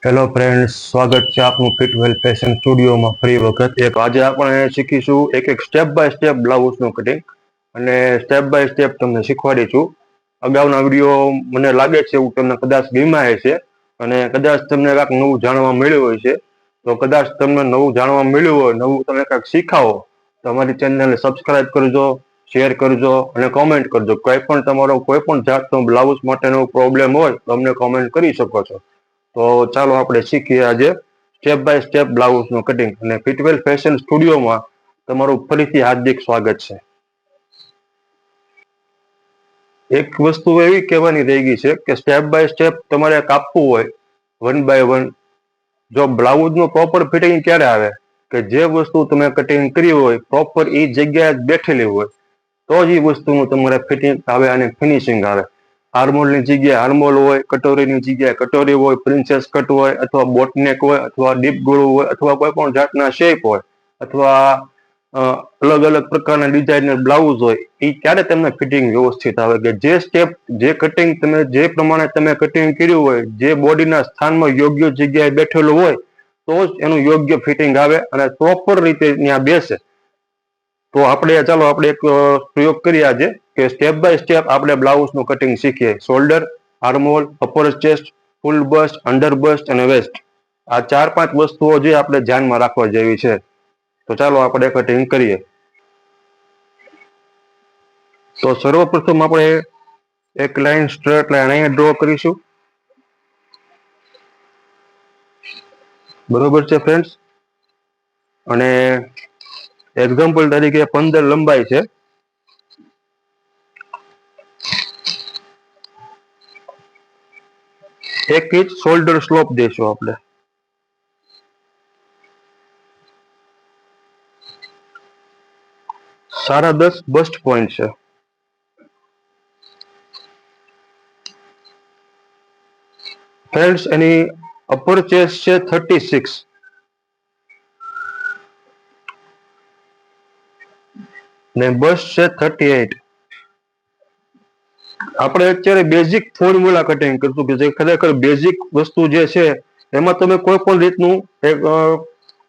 Hello friends, સ્વાગત છે આપનું ફિટવેલ ફેશન સ્ટુડિયોમાં ફરી વખત. આજે આપણે શીખીશું એક સ્ટેપ બાય સ્ટેપ બ્લાઉઝનું કટિંગ અને સ્ટેપ બાય સ્ટેપ તમને શીખવાડીશું. અગાઉના વિડીયો મને લાગે છે એવું તમને કદાચ ગમ્યા હશે અને કદાચ તમને કાંઈક નવું જાણવા મળ્યું હોય છે. તો કદાચ તમને નવું જાણવા મળ્યું હોય, નવું તમે કાંઈક શીખાવો તો અમારી ચેનલને સબસ્ક્રાઇબ કરજો, શેર કરજો અને કોમેન્ટ કરજો. તમારો કોઈ પણ જાતનો બ્લાઉઝ માટેનો પ્રોબ્લેમ હોય તો અમને કોમેન્ટ કરી શકો છો. તો ચાલો આપણે શીખીએ આજે સ્ટેપ બાય સ્ટેપ બ્લાઉઝનું કટિંગ. અને ફિટવેલ ફેશન સ્ટુડિયોમાં તમારું ફરીથી હાર્દિક સ્વાગત છે. એક વસ્તુ એવી કહેવાની રહી ગઈ છે કે સ્ટેપ બાય સ્ટેપ તમારે કાપવું હોય વન બાય વન, જો બ્લાઉઝનું પ્રોપર ફિટિંગ ક્યારે આવે કે જે વસ્તુ તમે કટિંગ કરી હોય પ્રોપર એ જગ્યાએ બેઠેલી હોય તો જ એ વસ્તુનું તમારે ફિટિંગ આવે અને ફિનિશિંગ આવે. આર્મોલની જગ્યાએ આર્મોલ હોય, કટોરીની જગ્યાએ કટોરી હોય, પ્રિન્સેસ કટ હોય અથવા બોટનેક હોય અથવા ડીપ ગળું હોય અથવા કોઈ પણ જાતના શેપ હોય અથવા અલગ અલગ પ્રકારના ડિઝાઇનર બ્લાઉઝ હોય, એ ક્યારે તમને ફિટિંગ વ્યવસ્થિત આવે કે જે સ્ટેપ, જે કટિંગ તમે જે પ્રમાણે તમે કટિંગ કર્યું હોય, જે બોડીના સ્થાનમાં યોગ્ય જગ્યાએ બેઠેલું હોય તો જ એનું યોગ્ય ફિટિંગ આવે અને પ્રોપર રીતે ત્યાં બેસે. તો ચાલો આપણે એક પ્રયોગ કરીએ આજે કે સ્ટેપ બાય સ્ટેપ આપણે બ્લાઉઝનું કટિંગ શીખીએ. શોલ્ડર, આર્મહોલ, અપર ચેસ્ટ, ફૂલ બસ્ટ, અંડર બસ્ટ અને વેસ્ટ, આ 4-5 વસ્તુઓ જે આપણે ધ્યાનમાં રાખવા જેવી છે. તો ચાલો આપણે કટિંગ કરીએ. તો સર્વપ્રથમ આપણે એક લાઈન, સ્ટ્રેટ લાઈન અહીંયા ડ્રો કરીશું. બરોબર છે ફ્રેન્ડ્સ? અને એક્ઝામ્પલ તરીકે 15 લંબાઈ છે. 1 ઇંચ શોલ્ડર સ્લોપ દઈશું આપણે. 10.5 બસ્ટ પોઈન્ટ છે. ફ્રેન્ડ્સ, એની અપર ચેસ્ટ છે 36 ને બસ્ટ છે 38. આપણે અત્યારે બેઝિક ફોર્મ્યુલા કટિંગ કરશું કે જે ખરેખર બેઝિક વસ્તુ જે છે એમાં તમે કોઈ પણ રીતનું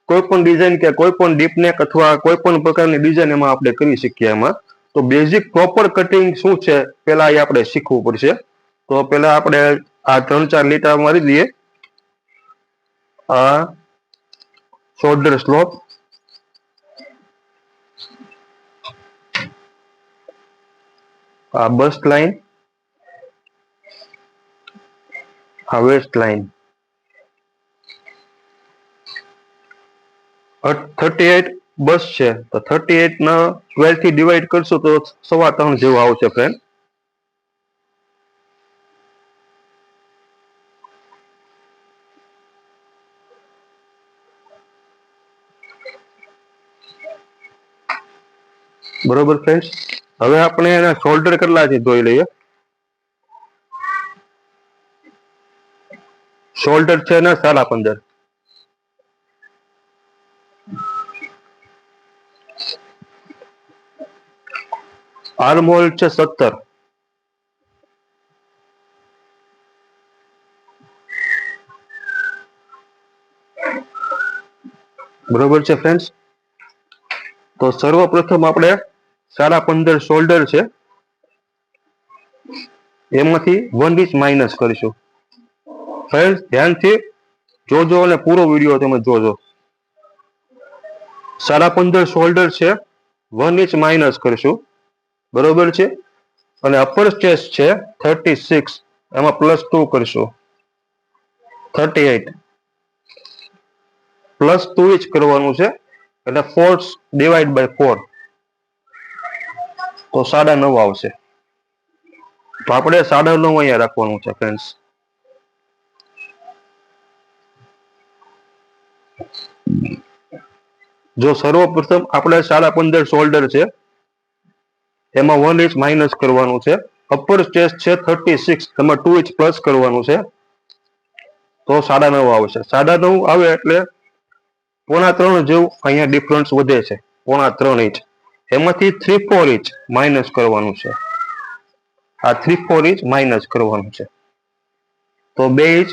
કોઈ પણ ડિઝાઇન કે કોઈ પણ ડીપ નેક અથવા કોઈ પણ પ્રકારની ડિઝાઇન એમાં આપણે કરી શકીએ. એમાં તો બેઝિક પ્રોપર કટિંગ શું છે પેલા એ આપણે શીખવું પડશે. તો પેલા આપણે આ 3-4 લીટા મારી દઈએ. આ શોલ્ડર સ્લોપ, આ બસ્ટ લાઈન, આ વેસ્ટ લાઈન. 38 બસ છે તો 38 ના 12 થી ડિવાઈડ કરશું તો 3.25 જેવું આવશે ફ્રેન્ડ. બરોબર ફ્રેન્ડ્સ? હવે આપણે એના શોલ્ડર કેટલા છે જોઈ લઈએ. શોલ્ડર છે ને 15.5. આર્મહોલ છે 17. બરોબર છે ફ્રેન્ડ્સ? તો સર્વપ્રથમ આપણે 15.5 શોલ્ડર છે એમાંથી 1 ઇંચ માઇનસ કરીશું. ફ્રેન્ડ્સ, ધ્યાનથી જોજો અને પૂરો વિડીયો તમે જોજો. 15.5 શોલ્ડર છે, 1 ઇંચ માઇનસ કરશું. બરોબર છે? અને અપર ચેસ્ટ છે 36, એમાં +2 કરશું. 38 +2 ઇંચ કરવાનું છે એટલે 4 ડિવાઈડ બાય 4 તો 9.5 આવશે. તો આપણે 9.5 અહીંયા રાખવાનું છે ફ્રેન્ડ્સ. જો સર્વપ્રથમ આપણે 15.5 શોલ્ડર છે એમાં 1 ઇંચ માઇનસ કરવાનું છે. અપર ચેસ્ટ છે 36, એમાં 2 ઇંચ પ્લસ કરવાનું છે તો 9.5 આવશે. 9.5 આવે એટલે 3.25 જેવું અહીંયા ડિફરન્સ વધે છે. 3.25 ઇંચ એમાંથી 3/4 ઇંચ માઇનસ કરવાનું છે. આ 3/4 ઇંચ માઇનસ કરવાનું છે તો 2 ઇંચ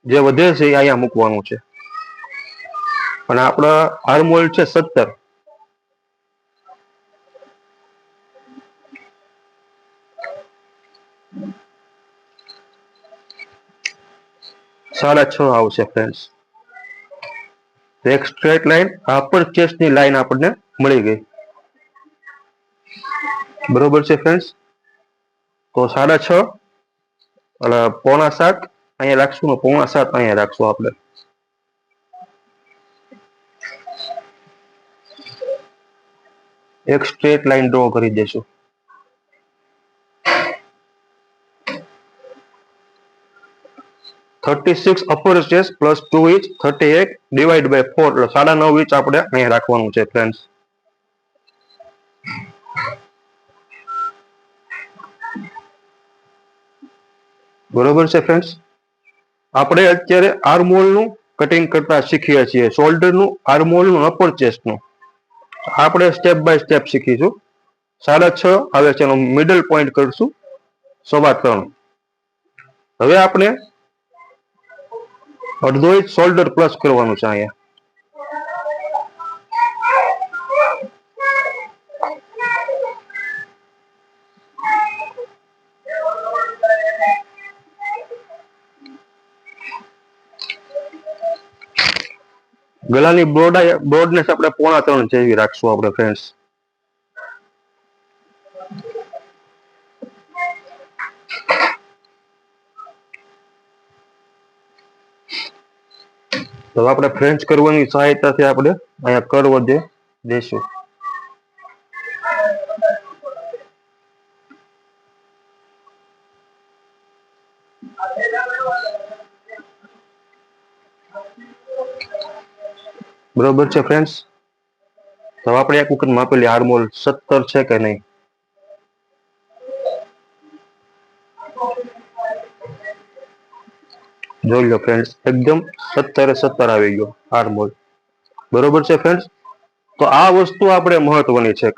જે વધે છે એ અહીંયા મૂકવાનું છે. અને આપણા આર્મહોલ છે 17, 6.5 આવશે ફ્રેન્ડ્સ. એક સ્ટ્રેટ લાઈન અપર ચેસ્ટની લાઈન આપણને મળી ગઈ. બરોબર છે ફ્રેન્ડ્સ. તો 6.5 એટલે 6.25 અહીંયા રાખશું, 6.25 અહીંયા રાખશું આપણે. એક સ્ટ્રેટ લાઈન ડ્રો કરી દેશું. 36 upper chest plus 2 inch 38 divide by 4 એટલે 9.5 ઇંચ આપણે અહીંયા રાખવાનું છે ફ્રેન્ડ્સ. બરોબર છે ફ્રેન્ડ્સ. આપણે અત્યારે આર્મહોલનું કટિંગ કરતા શીખીએ છીએ, શોલ્ડરનું, આર્મહોલનું, અપર ચેસ્ટનું. આપણે સ્ટેપ બાય સ્ટેપ શીખીશું. 6.5 આવે છે, એનો મિડલ પોઈન્ટ કરશું 3.25. હવે આપણે અડધો ઇંચ શોલ્ડર પ્લસ કરવાનું છે અહીંયા. ગળાની બ્રોડનેસ આપણે 3.25 જેવી રાખશું આપણે ફ્રેન્ડ્સ. તો આપણે ફ્રેન્ચ કરવાની સહાયતાથી આપણે અહીંયા કર્વ દેશું. બરોબર છે ફ્રેન્ડ્સ. તો આપણે એક વખત માપેલી આર્મહોલ 17 છે કે નહીં. જોઈ લો ફ્રેન્ડ્સ, એકદમ 17 આવી ગયો આર્મહોલ. બરોબર છે ફ્રેન્ડ્સ. તો આ વસ્તુ આપણે મહત્વની છે.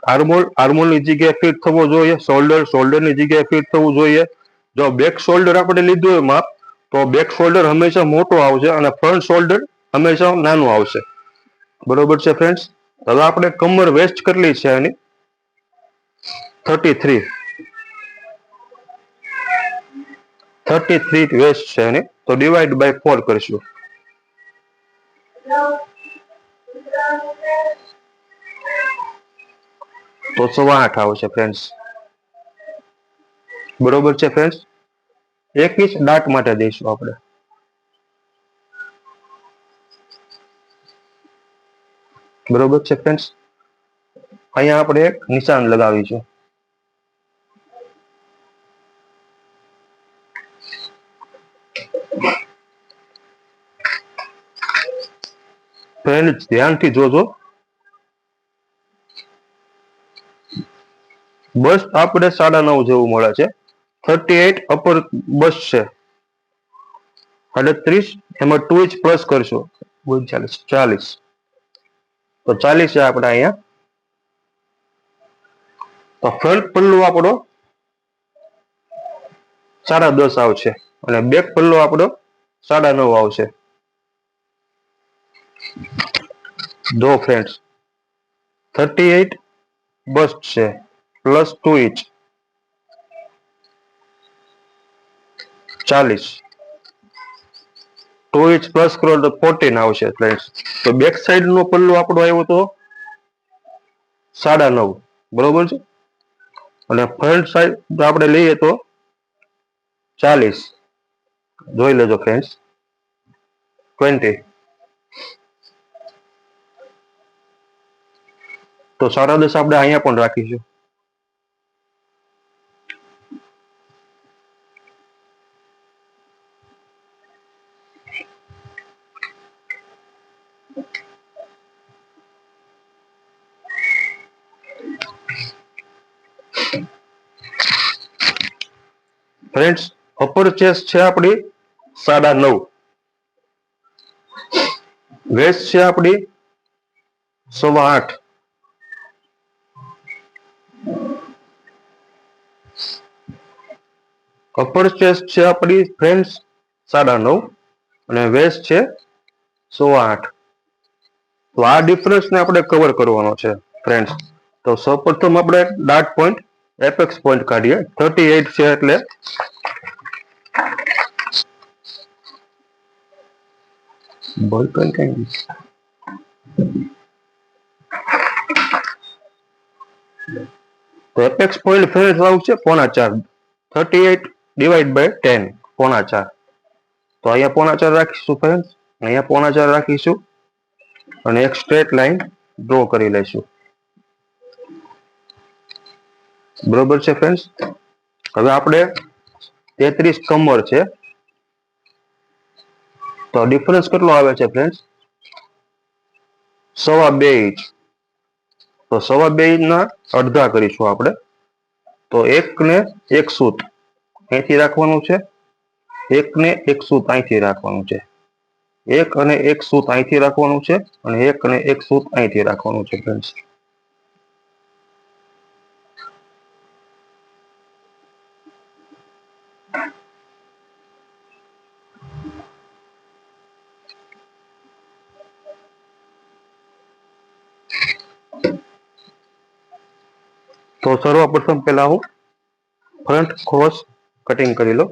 આર્મહોલની જગ્યાએ ફિટ થવો જોઈએ, શોલ્ડરની જગ્યાએ ફિટ થવું જોઈએ. જો બેક શોલ્ડર આપણે લીધું હોય માપ, તો બેક શોલ્ડર હંમેશા મોટો આવશે અને ફ્રન્ટ શોલ્ડર હંમેશા નાનું આવશે. બરોબર છે ફ્રેન્ડ્સ. હવે આપણે કમર વેસ્ટ કેટલી છે એની 33 વેસ્ટ છે એની, તો ડિવાઈડ બાય 4 કરીશું. તો 8.25 આવશે ફ્રેન્ડ્સ. બરોબર છે ફ્રેન્ડ્સ. 1 ઇંચ દાટ માટે દઈશું આપણે. બરોબર છે ફ્રેન્ડ્સ. અહીંયા આપણે એક નિશાન લગાવીશું. ફ્રેન્ડ્સ ધ્યાનથી જોજો. બસ આપણે 9.5 જેવું મળે છે. 38 અપર બસ છે, 38 એમાં 2 ઇંચ પ્લસ કરશું 40. તો 40 છે આપણે અહીંયા. તો ફ્રન્ટ પલ્લુ આપણો 10.5 આવશે અને બેક પલ્લુ આપણો 9.5 આવશે. જો ફ્રેન્ડ્સ 38 બસ છે પ્લસ 2 ઇંચ 40, 2 ઇંચ પ્લસ કરો તો 14 આવશે ફ્રેન્ડ્સ. તો બેક સાઈડ નો પલ્લુ આપણો આવ્યો તો 9.5. બરોબર છે. અને ફ્રન્ટ સાઈડ આપણે લઈએ તો 40. જોઈ લેજો ફ્રેન્ડ્સ 20. તો 10.5 આપણે અહીંયા પણ રાખીશું. ફ્રેન્ડ્સ અપર ચેસ્ટ છે આપણી 9.5, વેસ્ટ છે આપણી 8.25, અપર ચેસ્ટ છે આપણી ફ્રેન્ડ્સ 9.5 અને વેસ્ટ છે 108. તો આ ડિફરન્સ ને આપણે કવર કરવાનો છે ફ્રેન્ડ્સ. તો સૌપ્રથમ આપણે ડાર્ટ પોઈન્ટ એપેક્સ પોઈન્ટ કાઢીએ. 38 છે એટલે બોલપેન કઈ તો એપેક્સ પોઈન્ટ ફ્રેન્ડ્સ આવશે 4.5. 38 ડિવાઈડ બાય 10 4.5. તો અહીંયા 4.5 રાખીશું ફ્રેન્ડ્સ, અહીંયા 4.5 રાખીશું અને એક સ્ટ્રેટ લાઈન ડ્રો કરી લઈશું. બરોબર છે ફ્રેન્ડ્સ. હવે આપણે 33 કમર છે તો ડિફરન્સ કેટલો આવે છે ફ્રેન્ડ્સ? 2.25 ઇંચ. તો 2.25 ઇંચના અડધા કરીશું આપણે. તો 1 ને 1 સૂત અહીંથી રાખવાનું છે, 1 ને 1 સૂત અહીંથી રાખવાનું છે, 1 અને 1 સૂત અહીંથી રાખવાનું છે અને 1 અને 1 સૂત અહીંથી રાખવાનું છે ફ્રેન્ડ્સ. તો સર્વપ્રથમ પહેલા હું ફ્રન્ટ ક્રોસ કટિંગ કરી લો.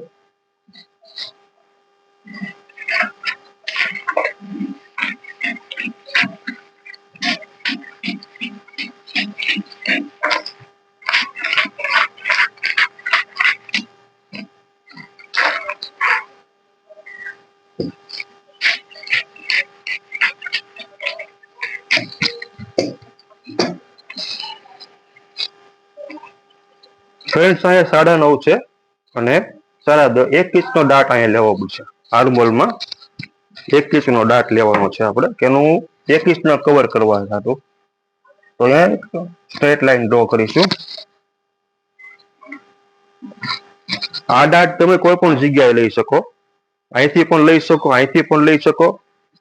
ફ્રેન્ડ્સ અહીંયા 9.5 છે અને 10.5 1 ઇંચનો ડાટ અહીંયા લેવો પડશે. આર્મહોલમાં 1 ઇંચનો ડાટ લેવાનો છે આપણે, કે એનું 1 ઇંચનો કવર કરવા હતું. તો અહીંયા સ્ટ્રેટ લાઈન ડ્રો કરીશું. આ ડાટ તમે કોઈ પણ જગ્યાએ લઈ શકો, અહીંથી પણ લઈ શકો, અહીંથી પણ લઈ શકો,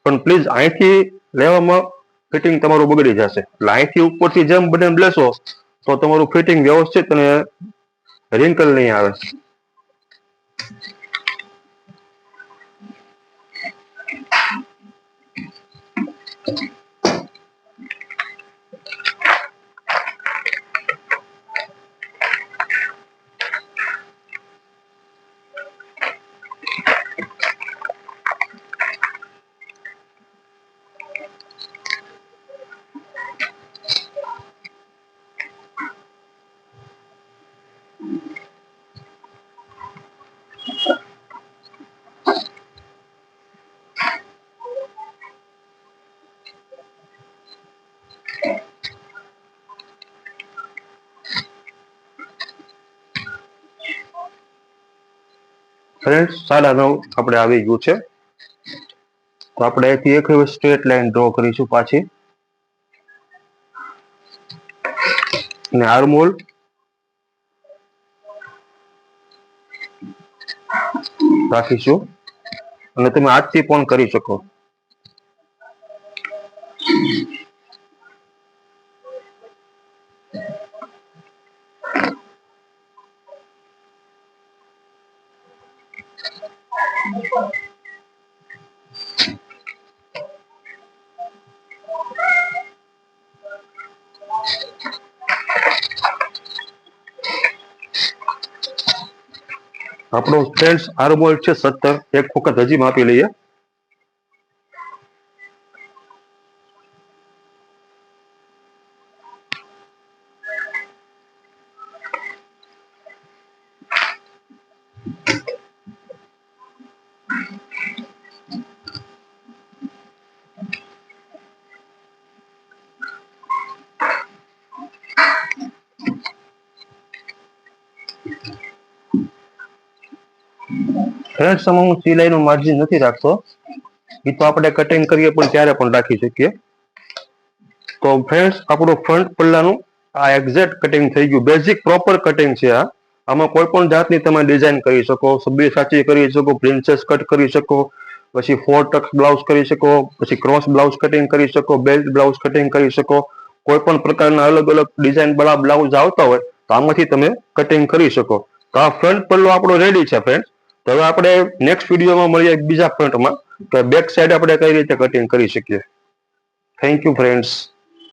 પણ પ્લીઝ અહીંથી લેવામાં ફિટિંગ તમારું બગડી જશે. એટલે અહીંથી ઉપરથી જેમ બને એમ લેશો તો તમારું ફિટિંગ વ્યવસ્થિત અને રિંકલ નહીં આવે. ફ્રેન્ડ્સ 9.5 આપણે આવી ગયું છે. તો આપણે અહીંથી એક સ્ટ્રેટ લાઈન ડ્રો કરીશું પાછી અને આર્મહોલ રાખીશું અને તમે હાથથી પણ કરી શકો. આપણો ફ્રેન્ડ્સ આર્મહોલ છે 17. એક વખત હજી માપી લઈએ. ફ્રેન્ડ્સ હું સિલાઈનું માર્જિન નથી રાખતો, એ તો આપણે કટિંગ કરીએ પણ ત્યારે પણ રાખી શકીએ. તો ફ્રેન્ડ્સ આપણું ફ્રન્ટ પલ્લાનું આ એક્ઝેક્ટ કટિંગ થઈ ગયું. બેઝિક પ્રોપર કટિંગ છે આ. આમાં કોઈ પણ જાતની તમે ડિઝાઇન કરી શકો, સબી સાચી કરી શકો, પ્રિન્સેસ કટ કરી શકો, પછી 4 ટક્સ બ્લાઉઝ કરી શકો, પછી ક્રોસ બ્લાઉઝ કટિંગ કરી શકો, બેલ્ટ બ્લાઉઝ કટિંગ કરી શકો. કોઈ પણ પ્રકારના અલગ અલગ ડિઝાઇન વાળા બ્લાઉઝ આવતા હોય તો આમાંથી તમે કટિંગ કરી શકો. તો આ ફ્રન્ટ પલ્લો આપણો રેડી છે ફ્રેન્ડ. તો હવે આપણે નેક્સ્ટ વિડીયોમાં મળીએ બીજા ફ્રન્ટમાં. કે બેક સાઈડ આપણે કઈ રીતે કટિંગ કરી શકીએ. Thank you friends.